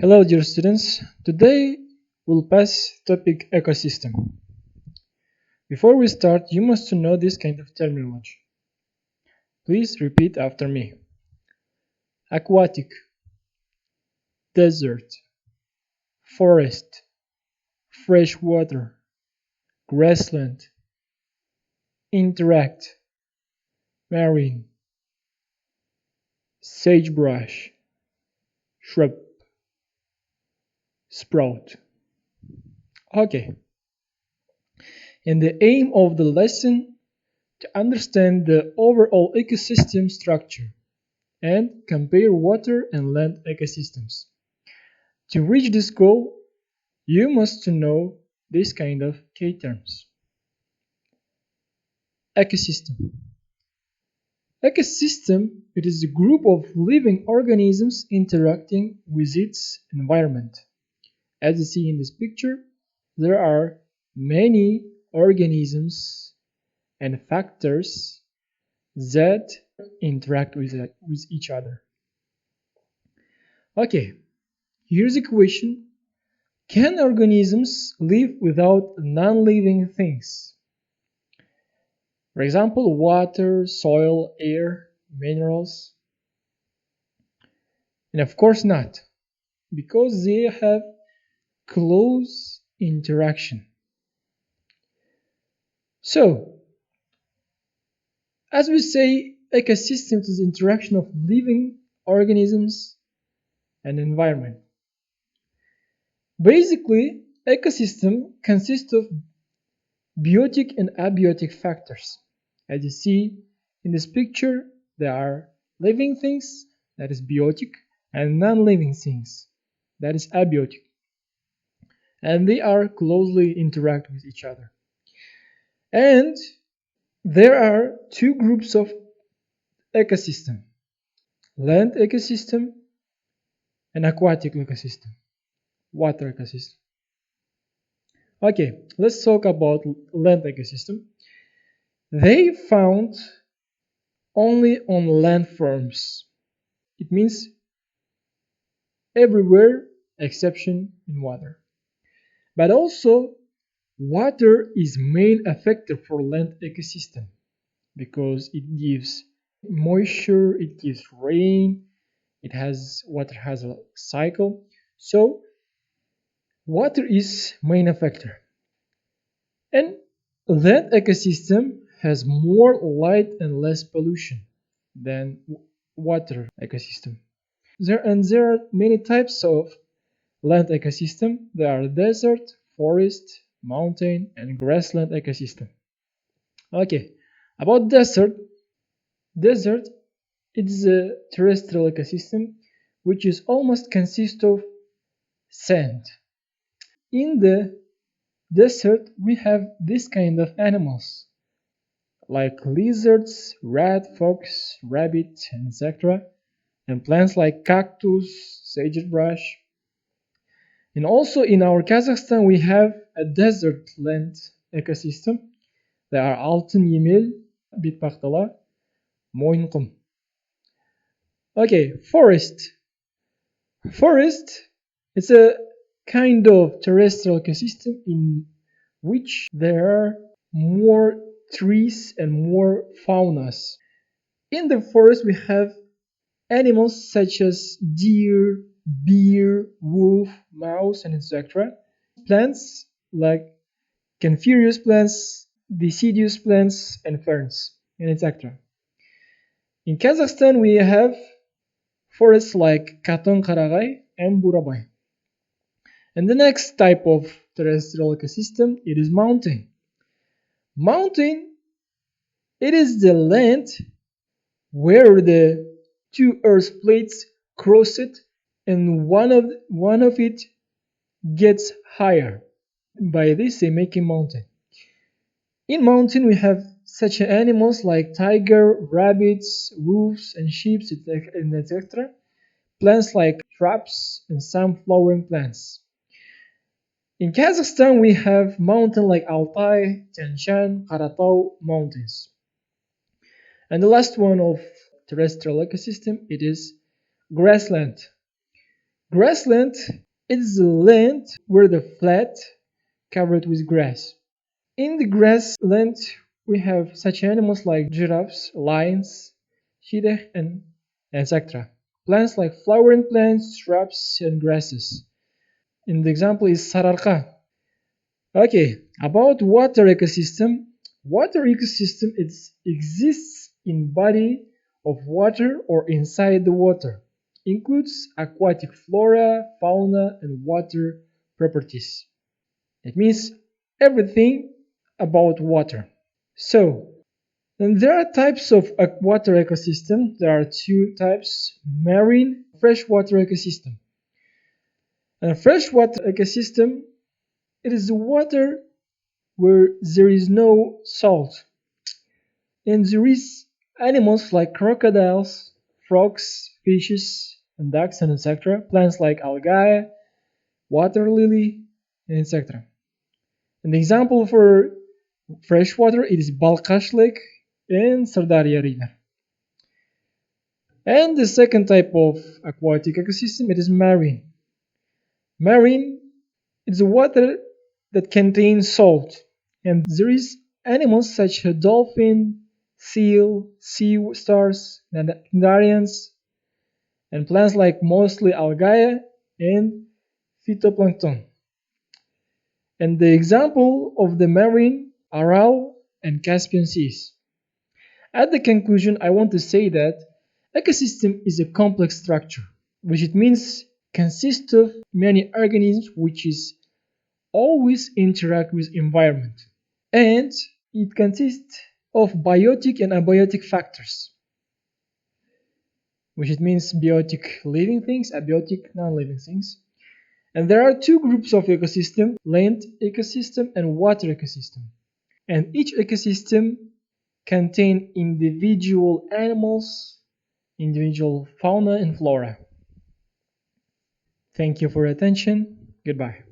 Hello dear students, today we'll pass topic ecosystem. Before we start, you must know this kind of terminology. Please repeat after me. Aquatic, desert, forest, fresh water, grassland, interact, marine, sagebrush, shrub, sprout. Okay, and the aim of the lesson to understand the overall ecosystem structure and compare water and land ecosystems. To reach this goal, you must know this kind of key terms. Ecosystem. Ecosystem, it is a group of living organisms interacting with its environment. As you see in this picture, there are many organisms and factors that interact with each other. Okay, here's a question. Can organisms live without non-living things? For example, water, soil, air, minerals? And of course not, because they have close interaction. So, as we say, ecosystem is the interaction of living organisms and environment. Basically, ecosystem consists of biotic and abiotic factors. As you see in this picture, there are living things, that is biotic, and non-living things, that is abiotic. And they are closely interact with each other. And there are two groups of ecosystem: land ecosystem and aquatic ecosystem, water ecosystem. Okay, let's talk about land ecosystem. They found only on landforms. It means everywhere exception in water. But also, water is main factor for land ecosystem because it gives moisture, it gives rain, water has a cycle. So water is main factor. And land ecosystem has more light and less pollution than water ecosystem. There are many types of land ecosystem. There are desert, forest, mountain, and grassland ecosystem. Okay, about desert. Desert it is a terrestrial ecosystem which is almost consists of sand. In the desert we have this kind of animals like lizards, rat, fox, rabbit, etc. and plants like cactus, sagebrush. And also in our Kazakhstan we have a desert land ecosystem. There are altın yemel, bitpaxtala, moyinqum. Okay, forest. Forest is a kind of terrestrial ecosystem in which there are more trees and more faunas. In the forest we have animals such as deer, bear, wolf, mouse, and etc. Plants like coniferous plants, deciduous plants, and ferns, and etc. In Kazakhstan we have forests like Katon Karagay and Burabay. And the next type of terrestrial ecosystem, it is mountain. Mountain, it is the land where the two earth plates cross it and one of it gets higher. By this they make a mountain. In mountain we have such animals like tiger, rabbits, wolves, and sheep, and etc. Plants like shrubs and some flowering plants. In Kazakhstan we have mountains like Altai, Tian Shan, Karatau mountains. And the last one of terrestrial ecosystem, it is grassland. Grassland is the land where the flat covered with grass. In the grassland, we have such animals like giraffes, lions, cheetah, and etc. Plants like flowering plants, shrubs, and grasses. And the example is sararka. Okay, about water ecosystem. Water ecosystem exists in body of water or inside the water. Includes aquatic flora, fauna, and water properties. It means everything about water. So, and there are types of water ecosystem. There are two types: marine, freshwater ecosystem. And a freshwater ecosystem, it is the water where there is no salt, and there is animals like crocodiles, frogs, fishes, and ducks, and etc. Plants like algae, water lily, and etc. An example for freshwater it is Balkhash Lake and Sardaria River. And the second type of aquatic ecosystem it is marine. Marine is water that contains salt, and there is animals such as dolphin, seal, sea stars, cnidarians, and plants like mostly algae and phytoplankton. And the example of the marine Aral and Caspian seas. At the conclusion, I want to say that ecosystem is a complex structure, which it means consists of many organisms which is always interact with environment. And it consists of biotic and abiotic factors, which it means biotic living things, abiotic non-living things. And there are two groups of ecosystem, land ecosystem and water ecosystem. And each ecosystem contain individual animals, individual fauna and flora. Thank you for your attention. Goodbye.